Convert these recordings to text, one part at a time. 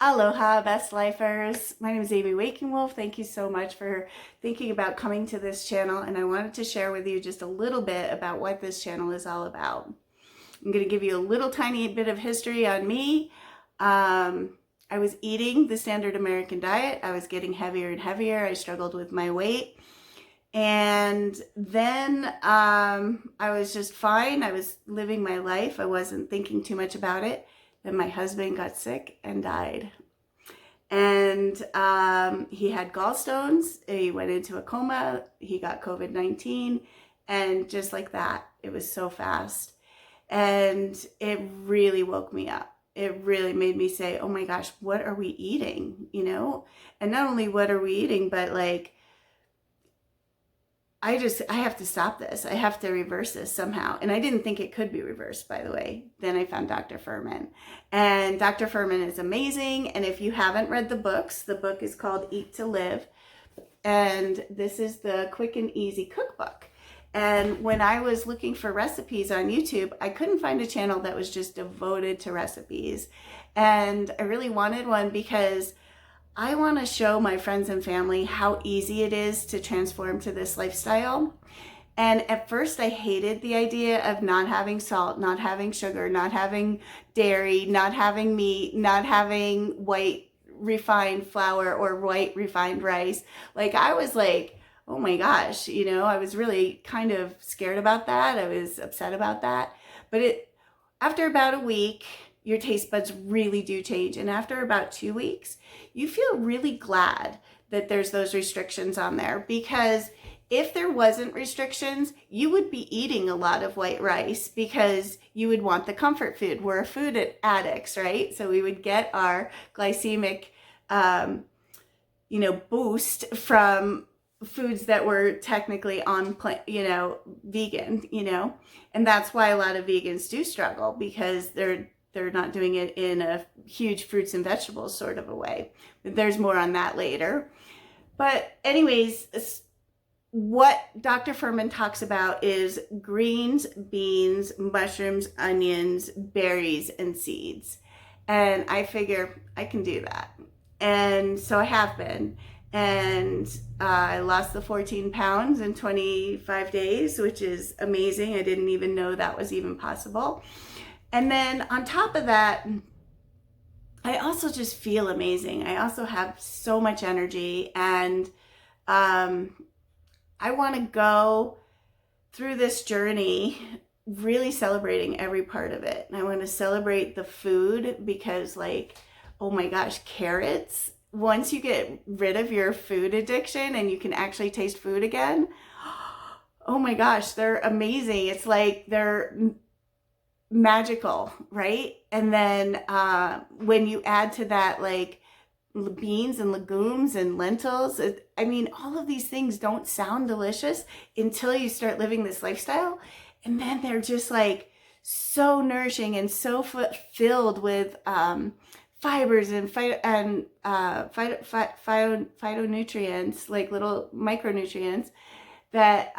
Aloha, best lifers. My name is Amy Waking Wolf. Thank you so much for thinking about coming to this channel. And I wanted to share with you just a little bit about what this channel is all about. I'm going to give you a little tiny bit of history on me. I was eating the standard American diet. I was getting heavier and heavier. I struggled with my weight. And then I was just fine. I was living my life. I wasn't thinking too much about it. Then my husband got sick and died. And he had gallstones. He went into a coma. He got COVID-19. And just like that, it was so fast. And it really woke me up. It really made me say, oh my gosh, what are we eating? You know? And not only what are we eating, but like, I have to stop this. I have to reverse this somehow. And I didn't think it could be reversed, by the way. Then I found Dr. Fuhrman. And Dr. Fuhrman is amazing. And if you haven't read the books, the book is called Eat to Live. And this is the quick and easy cookbook. And when I was looking for recipes on YouTube, I couldn't find a channel that was just devoted to recipes. And I really wanted one because I want to show my friends and family how easy it is to transform to this lifestyle. And at first I hated the idea of not having salt, not having sugar, not having dairy, not having meat, not having white refined flour or white refined rice. Like I was like, oh my gosh, you know, I was really kind of scared about that. I was upset about that. But after about a week, your taste buds really do change. And after about 2 weeks, you feel really glad that there's those restrictions on there, because if there wasn't restrictions, you would be eating a lot of white rice because you would want the comfort food. We're food addicts, right? So we would get our glycemic, boost from foods that were technically vegan, and that's why a lot of vegans do struggle, because they're not doing it in a huge fruits and vegetables sort of a way. But there's more on that later. But anyways, what Dr. Fuhrman talks about is greens, beans, mushrooms, onions, berries, and seeds. And I figure I can do that. And so I have been. And I lost the 14 pounds in 25 days, which is amazing. I didn't even know that was even possible. And then on top of that, I also just feel amazing. I also have so much energy, and I want to go through this journey really celebrating every part of it. And I want to celebrate the food because, like, oh my gosh, carrots. Once you get rid of your food addiction and you can actually taste food again, oh my gosh, they're amazing. It's like they're magical, right? And then when you add to that, like, beans and legumes and lentils, all of these things don't sound delicious until you start living this lifestyle. And then they're just like so nourishing and so filled with fibers and phytonutrients, like little micronutrients that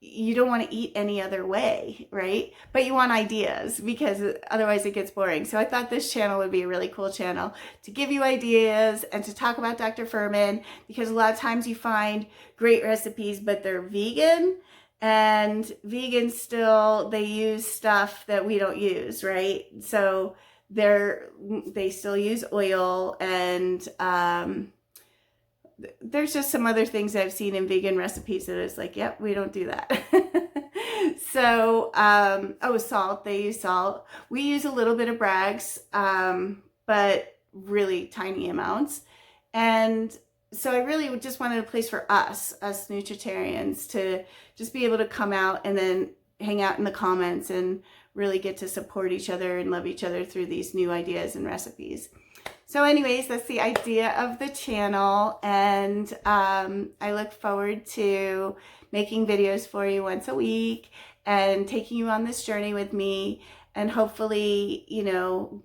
you don't want to eat any other way, right? But you want ideas, because otherwise it gets boring. So I thought this channel would be a really cool channel to give you ideas and to talk about Dr. Fuhrman, because a lot of times you find great recipes, but they're vegan, and vegans still, they use stuff that we don't use, right? So they still use oil, and there's just some other things I've seen in vegan recipes that it's like, yep, we don't do that. So, salt, they use salt. We use a little bit of Bragg's, but really tiny amounts. And so I really just wanted a place for us Nutritarians, to just be able to come out and then hang out in the comments and really get to support each other and love each other through these new ideas and recipes. So anyways, that's the idea of the channel, and I look forward to making videos for you once a week and taking you on this journey with me, and hopefully,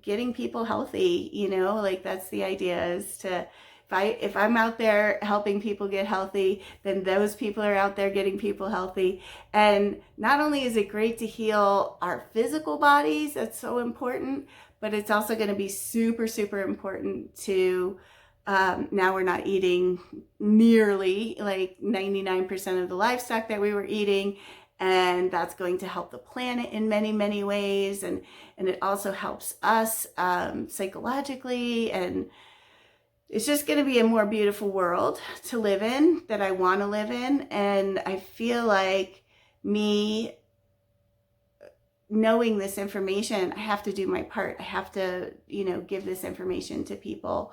getting people healthy, like that's the idea, is to, if I'm out there helping people get healthy, then those people are out there getting people healthy. And not only is it great to heal our physical bodies, that's so important, but it's also going to be super, super important to now we're not eating nearly like 99% of the livestock that we were eating. And that's going to help the planet in many, many ways. And it also helps us psychologically. And it's just going to be a more beautiful world to live in, that I want to live in. And I feel like me knowing this information, I have to do my part. I have to, give this information to people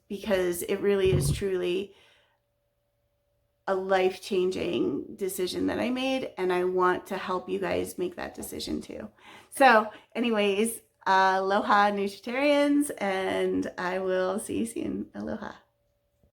because it really is truly a life-changing decision that I made, and I want to help you guys make that decision too. So anyways, aloha Nutritarians, and I will see you soon. Aloha.